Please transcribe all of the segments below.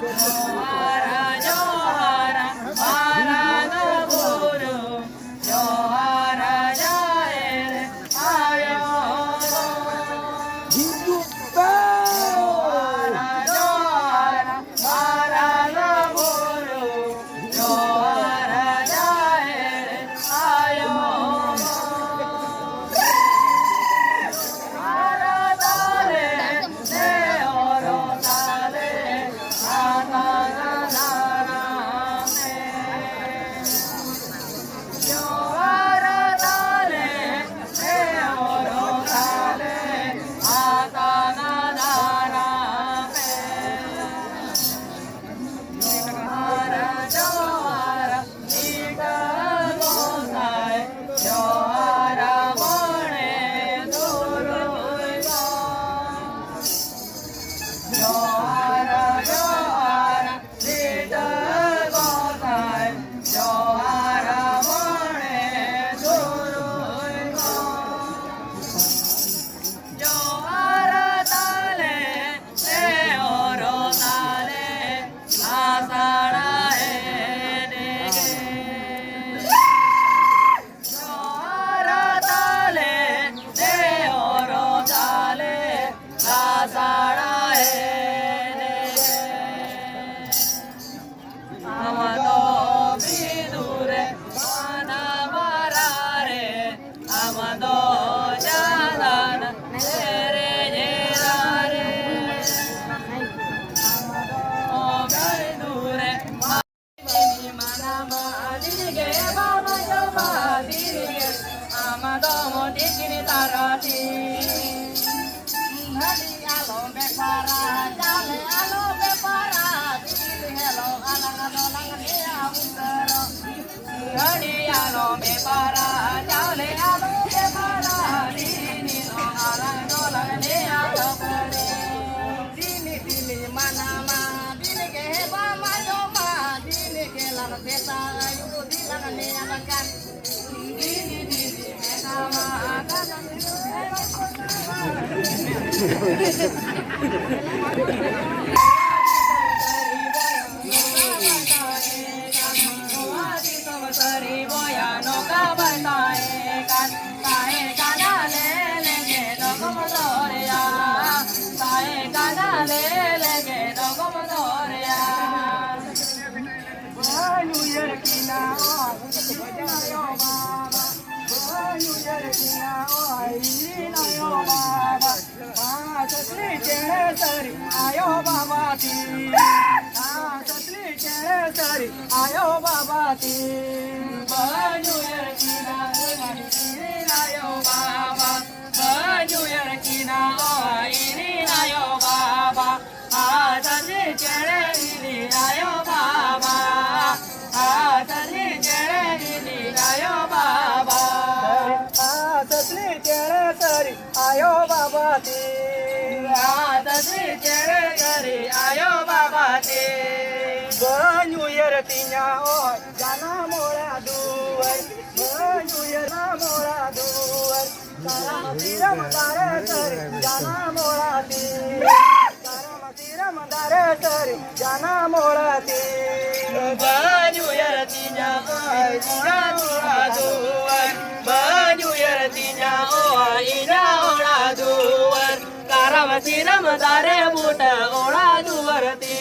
जोहारा जोहारा महाराज गुरु जोहारा जाए रे आयो जोहारा जोहारा महाराज गुरु जोहारा जाए रे आयो आयो बाबा ती आयो बाबा ती बनुयर किना आयो बाबा बनुयर किना आयो बाबा आतने चढ़े आयो बाबा आतने चढ़े आयो बाबा आतने चढ़े आयो बाबा ती आयो बाबा ते बनुयर तिnya oi jana mora duai banyuyer mora duai karam dare tare jana mora ti karam dare tare jana mora ti banyuyer tinya oi mora duai banyuyer tinya oi ina ora duai कारामती रमदारे बूट ओळा दुवरती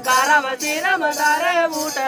कारामती रमदारे बूट